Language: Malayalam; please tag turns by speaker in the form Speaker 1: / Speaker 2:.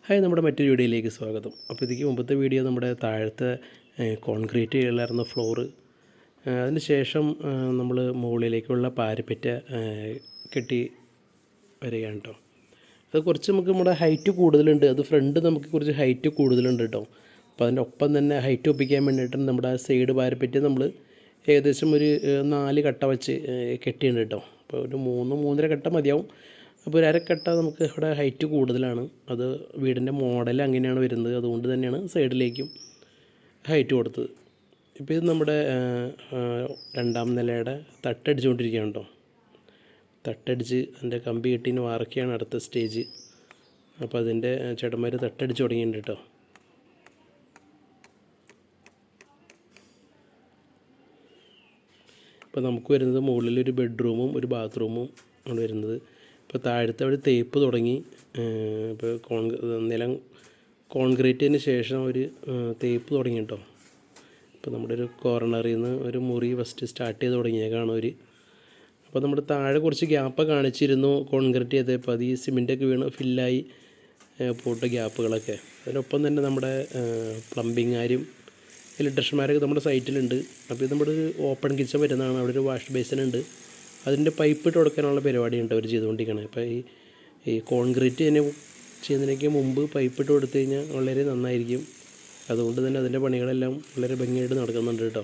Speaker 1: ഹായ്, നമ്മുടെ മറ്റൊരു വീഡിയോയിലേക്ക് സ്വാഗതം. അപ്പോൾ ഇതിക്ക് മുമ്പത്തെ വീഡിയോ നമ്മുടെ താഴത്തെ കോൺക്രീറ്റ് ചെയ്യാറുള്ള ഫ്ലോറ്, അതിന് ശേഷം നമ്മൾ മുകളിലേക്കുള്ള പാരപ്പറ്റ കെട്ടി വരികയാണ് കേട്ടോ. അത് കുറച്ച് നമ്മുടെ ഹൈറ്റ് കൂടുതലുണ്ട്, അത് ഫ്രണ്ട് നമുക്ക് കുറച്ച് ഹൈറ്റ് കൂടുതലുണ്ട് കേട്ടോ. അപ്പോൾ അതിൻ്റെ ഒപ്പം തന്നെ ഹൈറ്റ് ഒപ്പിക്കാൻ വേണ്ടിയിട്ട് നമ്മുടെ സൈഡ് പാരപ്പറ്റ് നമ്മൾ ഏകദേശം ഒരു 4 കട്ട വെച്ച് കെട്ടിയിട്ടുണ്ട് കേട്ടോ. അപ്പോൾ ഒരു 3-3.5 കട്ട മതിയാവും. അപ്പോൾ ഒരു അരക്കട്ട നമുക്ക് ഇവിടെ ഹൈറ്റ് കൂടുതലാണ്, അത് വീടിൻ്റെ മോഡൽ അങ്ങനെയാണ് വരുന്നത്, അതുകൊണ്ട് തന്നെയാണ് സൈഡിലേക്കും ഹൈറ്റ് കൊടുത്തത്. ഇപ്പോൾ ഇത് നമ്മുടെ 2ാം നിലയുടെ തട്ടടിച്ചുകൊണ്ടിരിക്കുകയാണ് കേട്ടോ. തട്ടടിച്ച് അതിൻ്റെ കമ്പി കെട്ടിന് വാർക്കുകയാണ് അടുത്ത സ്റ്റേജ്. അപ്പോൾ അതിൻ്റെ ചേട്ടന്മാർ തട്ടടിച്ച് തുടങ്ങിയിട്ടുണ്ട് കേട്ടോ. ഇപ്പോൾ നമുക്ക് വരുന്നത് മുകളിലൊരു ബെഡ്റൂമും ഒരു ബാത്റൂമും ആണ് വരുന്നത്. ഇപ്പോൾ താഴത്തെ ഒരു തേപ്പ് തുടങ്ങി. ഇപ്പോൾ നിലം കോൺക്രീറ്റിന് ശേഷം ഒരു തേപ്പ് തുടങ്ങി കേട്ടോ. ഇപ്പോൾ നമ്മുടെ ഒരു കോർണറിൽ നിന്ന് ഒരു മുറി ഫസ്റ്റ് സ്റ്റാർട്ട് ചെയ്ത് തുടങ്ങിയേക്കാണ് ഒരു. അപ്പോൾ നമ്മുടെ താഴെ കുറച്ച് ഗ്യാപ്പ് കാണിച്ചിരുന്നു കോൺക്രീറ്റ് ചെയ്തപ്പോൾ, അത് ഈ സിമെൻറ്റൊക്കെ വീണ് ഫില്ലായി പോട്ട ഗ്യാപ്പുകളൊക്കെ. അതിനൊപ്പം തന്നെ നമ്മുടെ പ്ലംബിങ്ങാരും ഇലക്ട്രീഷ്യന്മാരൊക്കെ നമ്മുടെ സൈറ്റിലുണ്ട്. അപ്പോൾ ഇത് നമ്മുടെ ഒരു ഓപ്പൺ കിച്ചൺ വരുന്നതാണ്. അവിടെ ഒരു വാഷ് ബേസിനുണ്ട്, അതിൻ്റെ പൈപ്പ് ഇട്ട് കൊടുക്കാനുള്ള പരിപാടിയുണ്ട് അവർ ചെയ്തുകൊണ്ടിരിക്കുകയാണ്. അപ്പോൾ ഈ കോൺക്രീറ്റ് തന്നെ ചെയ്യുന്നതിനേക്ക് മുമ്പ് പൈപ്പ് ഇട്ട് കൊടുത്തു കഴിഞ്ഞാൽ വളരെ നന്നായിരിക്കും. അതുകൊണ്ട് തന്നെ അതിൻ്റെ പണികളെല്ലാം വളരെ ഭംഗിയായിട്ട് നടക്കുന്നുണ്ട് കേട്ടോ.